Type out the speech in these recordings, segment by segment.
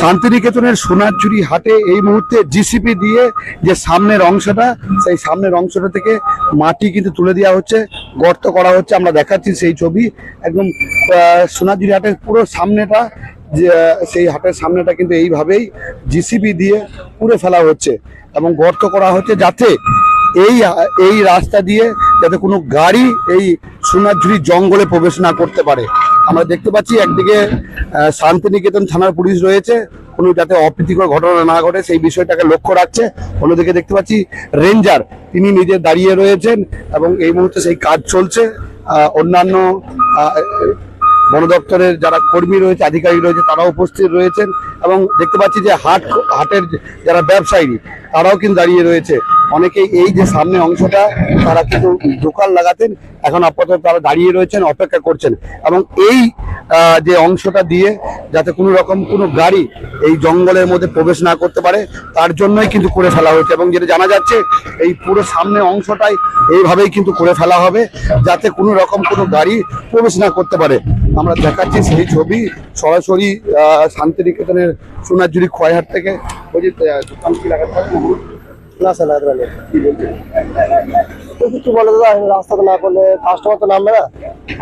শান্তিনিকেতনের সোনারঝুরি হাটে এই মুহূর্তে জিসিপি দিয়ে যে সামনের অংশটা, সেই সামনের অংশটা থেকে মাটি কিন্তু তুলে দেওয়া হচ্ছে, গর্ত করা হচ্ছে। আমরা দেখাচ্ছি সেই ছবি, একদম সোনারঝুরি হাটের পুরো সামনেটা, যে সেই হাটের সামনেটা কিন্তু এইভাবেই জিসিপি দিয়ে পুড়ে ফেলা হচ্ছে এবং গর্ত করা হচ্ছে, যাতে এই রাস্তা দিয়ে যাতে কোনো গাড়ি এই সোনারঝুরি জঙ্গলে প্রবেশ না করতে পারে। আমরা দেখতে পাচ্ছি একদিকে শান্তিনিকেতন থানার পুলিশ রয়েছে, কোনো যাতে অপ্রীতিকর ঘটনা না ঘটে সেই বিষয়টাকে লক্ষ্য রাখছে। অন্যদিকে দেখতে পাচ্ছি রেঞ্জার, তিনি নিজে দাঁড়িয়ে রয়েছেন এবং এই মুহূর্তে সেই কাজ চলছে। অন্যান্য বন দপ্তরের যারা কর্মী রয়েছে, আধিকারিক রয়েছে, তারাও উপস্থিত রয়েছেন এবং দেখতে পাচ্ছি যে হাটের যারা ব্যবসায়ী তারাও কিন্তু দাঁড়িয়ে রয়েছে। অনেকেই এই যে সামনে অংশটা তারা কিন্তু দোকান লাগাতেন, এখন আপাতত তারা দাঁড়িয়ে রয়েছেন, অপেক্ষা করছেন এবং এই যে অংশটা দিয়ে যাতে কোনো রকম কোনো গাড়ি এই জঙ্গলের মধ্যে প্রবেশ না করতে পারে তার জন্যই কিন্তু করে ফেলা হয়েছে। এবং যেটা জানা যাচ্ছে এই পুরো সামনে অংশটাই এইভাবেই কিন্তু করে ফেলা হবে, যাতে কোনো রকম কোনো গাড়ি প্রবেশ না করতে পারে। আমরা দেখাচ্ছি সেই ছবি সরাসরি শান্তিনিকেতনের সোনারঝুরি খয়হাট থেকে। ওই যে দোকান কি লাগাতে পারবে না স্যার, লাগাতে পারবে কিছু বলে দাদা, রাস্তাতে না করলে কাস্টমার তো নামবে না,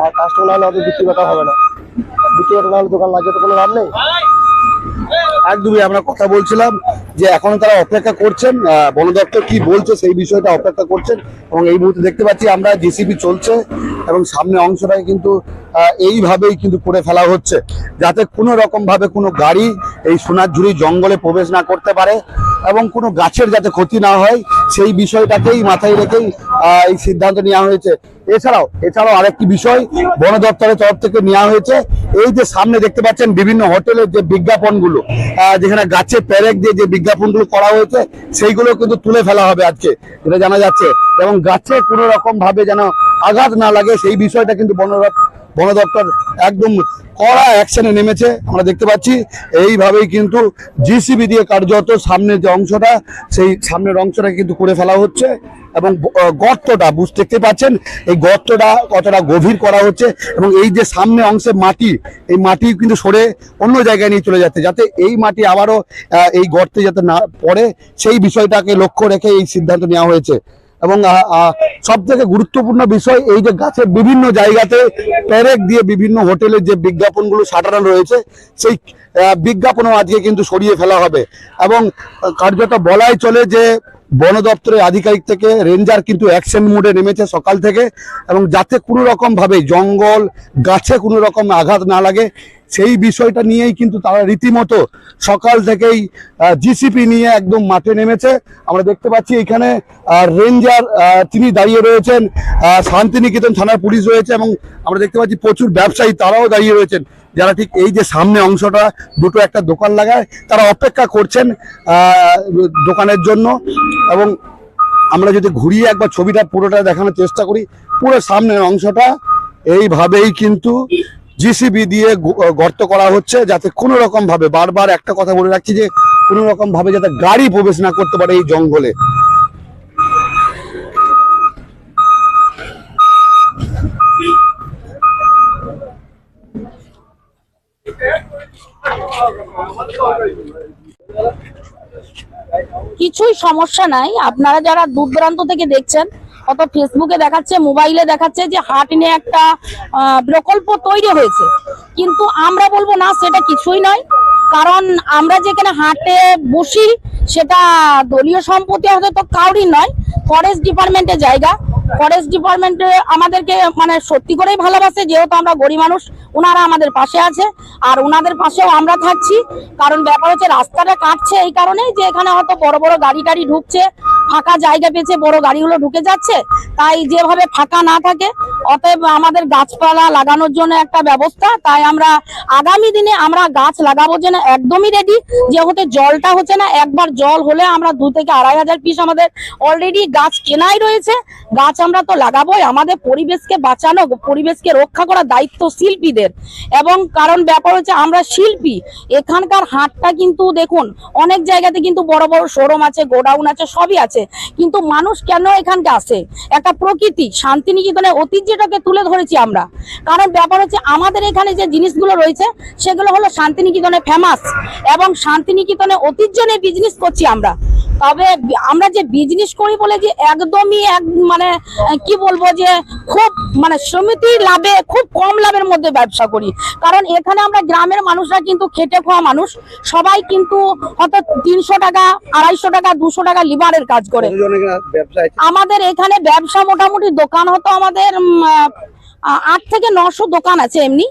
আর কাস্টমার না হলে অত বিক্রি করা হবে না, বিক্রি করা না হলে দোকান লাগিয়ে তো কোনো লাভ নেই। একদমই আমরা কথা বলছিলাম যে এখনো তারা অপেক্ষা করছেন, বন দপ্তর কি বলছে সেই বিষয়টা অপেক্ষা করছেন। এবং এই মুহূর্তে দেখতে পাচ্ছি আমরা জিসিপি চলছে এবং সামনে অংশটাই কিন্তু এইভাবেই কিন্তু করে ফেলা হচ্ছে, যাতে কোনো রকম ভাবে কোনো গাড়ি এই সোনারঝুরি জঙ্গলে প্রবেশ না করতে পারে এবং কোনো গাছের যাতে ক্ষতি না হয় সেই বিষয়টাকেই মাথায় রেখেই এই সিদ্ধান্ত নেওয়া হয়েছে। এছাড়াও আরেকটি বিষয় বন দপ্তরের তরফ থেকে নেওয়া হয়েছে, এই যে সামনে দেখতে পাচ্ছেন বিভিন্ন হোটেলের যে বিজ্ঞাপনগুলো, যেখানে গাছে পেরেক দিয়ে যে বিজ্ঞাপনগুলো করা হয়েছে সেইগুলো কিন্তু তুলে ফেলা হবে আজকে, যেটা জানা যাচ্ছে। এবং গাছে কোনো রকম ভাবে যেন আঘাত না লাগে সেই বিষয়টা কিন্তু বন দপ্তর একদম কড়া অ্যাকশনে নেমেছে। আমরা দেখতে পাচ্ছি এইভাবেই কিন্তু জিসিবি দিয়ে কার্যত সামনের যে অংশটা সেই সামনের অংশটা কিন্তু করে ফেলা হচ্ছে এবং গর্তটা দেখতে পাচ্ছেন, এই গর্তটা কতটা গভীর করা হচ্ছে এবং এই যে সামনে অংশে মাটি, এই মাটি কিন্তু সরে অন্য জায়গায় নিয়ে চলে যাচ্ছে, যাতে এই মাটি আবারও এই গর্তে যাতে না পড়ে সেই বিষয়টাকে লক্ষ্য রেখে এই সিদ্ধান্ত নেওয়া হয়েছে। এবং সব থেকে গুরুত্বপূর্ণ বিষয়, এই যে গাছের বিভিন্ন জায়গাতে পেরেক দিয়ে বিভিন্ন হোটেলের যে বিজ্ঞাপনগুলো সাজানো রয়েছে সেই বিজ্ঞাপনও আজকে কিন্তু সরিয়ে ফেলা হবে। এবং কার্যত বলাই চলে যে বন দপ্তরের আধিকারিক থেকে রেঞ্জার কিন্তু অ্যাকশন মোডে নেমেছে সকাল থেকে, এবং যাতে কোনো রকম ভাবে জঙ্গল গাছে কোনো রকম আঘাত না লাগে সেই বিষয়টা নিয়েই কিন্তু তারা রীতিমতো সকাল থেকেই জিসিপি নিয়ে একদম মাঠে নেমেছে। আমরা দেখতে পাচ্ছি এখানে রেঞ্জার তিনি দাঁড়িয়ে রয়েছেন, শান্তিনিকেতন থানার পুলিশ রয়েছে এবং আমরা দেখতে পাচ্ছি প্রচুর ব্যবসায়ী তারাও দাঁড়িয়ে রয়েছেন, যারা ঠিক এই যে সামনে অংশটা দুটো একটা দোকান লাগায় তারা অপেক্ষা করছেন দোকানের জন্য। এবং আমরা যদি ঘুরিয়ে একবার ছবিটা পুরোটা দেখানোর চেষ্টা করি, পুরো সামনের অংশটা এইভাবেই কিন্তু জিসিবি দিয়ে গর্ত করা হচ্ছে, যাতে কোনো রকম ভাবে, বারবার একটা কথা বলে রাখছি যে কোনো রকম ভাবে যাতে গাড়ি প্রবেশ না করতে পারে এই জঙ্গলে। কিছুই সমস্যা নাই, আপনারা যারা দূর দূরান্ত থেকে দেখছেন, কত ফেসবুকে দেখাচ্ছে, মোবাইলে দেখাচ্ছে যে হাট নিয়ে একটা প্রকল্প তৈরি হয়েছে, কিন্তু আমরা বলবো না, সেটা কিছুই নয়। কারণ আমরা যেখানে হাটে বসি সেটা দলীয় সম্পত্তি হয়তো তো কাউরি নয়, ফরেস্ট ডিপার্টমেন্টের জায়গা। ফরেস্ট ডিপার্টমেন্টে আমাদেরকে মানে সত্যি করেই ভালোবাসে, যেহেতু আমরা গরিব মানুষ, ওনারা আমাদের পাশে আছে আর ওনাদের পাশেও আমরা থাকছি। কারণ ব্যাপার হচ্ছে রাস্তাটা কাটছে এই কারণেই যে এখানে হয়তো বড় বড় গাড়ি টাড়ি ঢুকছে, ফাঁকা জায়গা পেয়েছে, বড় গাড়িগুলো ঢুকে যাচ্ছে, তাই যেভাবে ফাঁকা না থাকে অতএব আমাদের গাছপালা লাগানোর জন্য একটা ব্যবস্থা। তাই আমরা আগামী দিনে আমরা গাছ লাগাবো যেন একদমই রেডি, যেহেতু জলটা হচ্ছে না, একবার জল হলে আমরা 2 থেকে 2,500 পিস আমাদের অলরেডি গাছ কেনাই রয়েছে। গাছ আমরা তো লাগাবোই, আমাদের পরিবেশকে বাঁচানো, পরিবেশকে রক্ষা করার দায়িত্ব শিল্পীদের। এবং কারণ ব্যাপার হচ্ছে আমরা শিল্পী, এখানকার হাটটা কিন্তু দেখুন অনেক জায়গাতে কিন্তু বড় বড় শোরুম আছে, গোডাউন আছে, সবই আছে, হয়েছে, কিন্তু মানুষ কেন এখানকে আসে? একটা প্রকৃতি শান্তিনিকেতনের ঐতিহ্যটাকে তুলে ধরেছি আমরা। কারণ ব্যাপার হচ্ছে আমাদের এখানে যে জিনিসগুলো রয়েছে সেগুলো হলো শান্তিনিকেতনে ফেমাস, এবং শান্তিনিকেতনে ঐতিহ্য নিয়ে বিজনেস করছি আমরা। তবে আমরা যে বিজনেস করি বলে যে একদমই মানে কি বলবো যে খুব মানে সমিতি লাভে, খুব কম লাভের মধ্যে ব্যবসা করি। কারণ এখানে আমরা গ্রামের মানুষরা কিন্তু খেটে খাওয়া মানুষ, সবাই কিন্তু হয়তো 300 টাকা, 250 টাকা, 200 টাকা লিভারের কাজ করে। আমাদের এখানে ব্যবসা মোটামুটি দোকান হতো আমাদের 8 থেকে 900 দোকান আছে এমনি।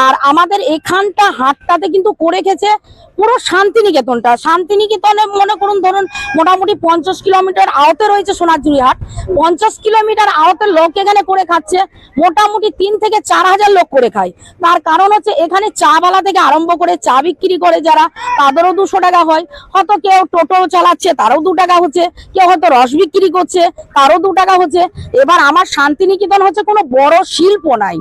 আর আমাদের এখানটা হাটটাতে কিন্তু করে রেখেছে পুরো শান্তিনিকেতনটা। শান্তিনিকেতনে মনে করুন ধরুন মোটামুটি 50 কিলোমিটার আওতে রয়েছে সোনাঝুরি হাট। 50 কিলোমিটার আওতের লোক এখানে করে খাচ্ছে, মোটামুটি 3 থেকে 4 হাজার লোক করে খায়। তার কারণ হচ্ছে এখানে চা বালা থেকে আরম্ভ করে চা বিক্রি করে যারা, তাদেরও 200 টাকা হয়। হয়তো কেউ টোটো চালাচ্ছে, তারও 2 টাকা হচ্ছে। কেউ হয়তো রস বিক্রি করছে, তারও 2 টাকা হচ্ছে। এবার আমার শান্তিনিকেতন হচ্ছে কোনো বড় শিল্প নাই,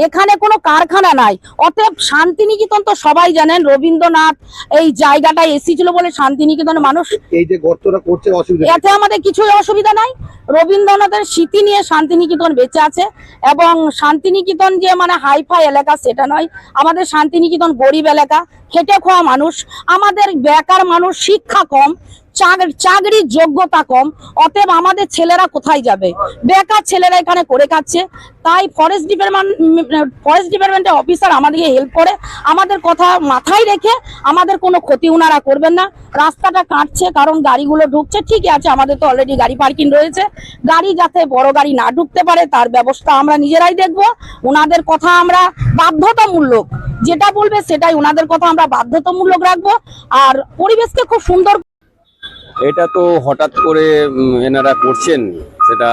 এখানে কোনো কারখানা নাই। অতএব শান্তিনিকেতন তো সবাই জানেন, রবীন্দ্রনাথ এই জায়গাটায় এসেছিল বলে শান্তিনিকেতনের মানুষ। এই যে গর্তটা করছে অসুবিধা, এতে আমাদের কিছুই অসুবিধা নাই। রবীন্দ্রনাথের স্মৃতি নিয়ে শান্তিনিকেতন বেঁচে আছে, এবং শান্তিনিকেতন যে মানে হাইফাই এলাকা সেটা নয়। আমাদের শান্তিনিকেতন গরিব এলাকা, খেটে খাওয়া মানুষ, আমাদের বেকার মানুষ, শিক্ষা কম, চাকরির যোগ্যতা কম। অতএব আমাদের ছেলেরা কোথায় যাবে? বেকার ছেলেরা এখানে করে খাচ্ছে। তাই ফরেস্ট ডিপার্টমেন্টের অফিসার আমাদেরকে হেল্প করে, আমাদের কথা মাথায় রেখে আমাদের কোনো ক্ষতি ওনারা করবেন না। রাস্তাটা কাটছে কারণ গাড়িগুলো ঢুকছে, ঠিক আছে, আমাদের তো অলরেডি গাড়ি পার্কিং রয়েছে। গাড়ি যাতে বড় গাড়ি না ঢুকতে পারে তার ব্যবস্থা আমরা নিজেরাই দেখব। ওনাদের কথা আমরা বাধ্যতামূলক, যেটা বলবে সেটাই ওনাদের কথা আমরা বাধ্যতামূলক রাখবো। আর পরিবেশকে খুব সুন্দর। এটা তো হঠাৎ করে এনারা করছেন, সেটা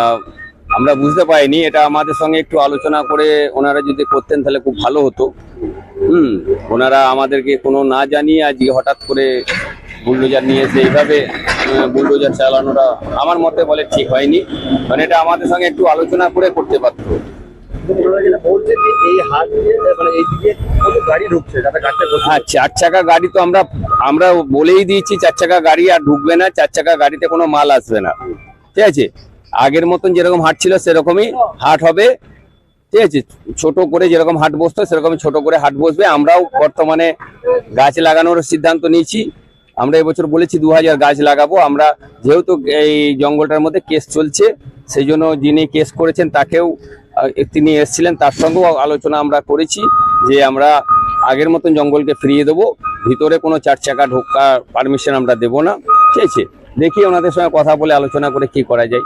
আমরা বুঝতে পারিনি। এটা আমাদের সঙ্গে একটু আলোচনা করে ওনারা যদি করতেন তাহলে খুব ভালো হতো। ওনারা আমাদেরকে কোনো না জানিয়ে আজকে হঠাৎ করে বুলডোজার নিয়ে এসে এইভাবে বুলডোজার চালানোটা আমার মতে বলে ঠিক হয়নি। মানে এটা আমাদের সঙ্গে একটু আলোচনা করে করতে পারতো। হ্যাঁ, 4 চাকা গাড়ি তো আমরা বলেই দিয়েছি 4 চাকা গাড়ি আর ঢুকবে না, 4 চাকা গাড়িতে কোনো মাল আসবে না। ঠিক আছে, আগের মতন যেরকম হাট ছিল সেরকমই হাট হবে। ঠিক আছে, ছোট করে যেরকম হাট বসতো সেরকমই ছোট করে হাট বসবে। আমরাও বর্তমানে গাছ লাগানোর সিদ্ধান্ত নিয়েছি। আমরা এবছর বলেছি 2000 গাছ লাগাবো। আমরা যেহেতু এই জঙ্গলটার মধ্যে কেস চলছে, সেই জন্য যিনি কেস করেছেন তাকেও, তিনি এসেছিলেন, তার সঙ্গেও আলোচনা আমরা করেছি যে আমরা আগের মতন জঙ্গলকে ফিরিয়ে দেবো, ভিতরে কোনো 4 চাকা ঢোকার পারমিশন আমরা দেবো না। ঠিক আছে, দেখি ওনাদের সঙ্গে কথা বলে আলোচনা করে কি করা যায়।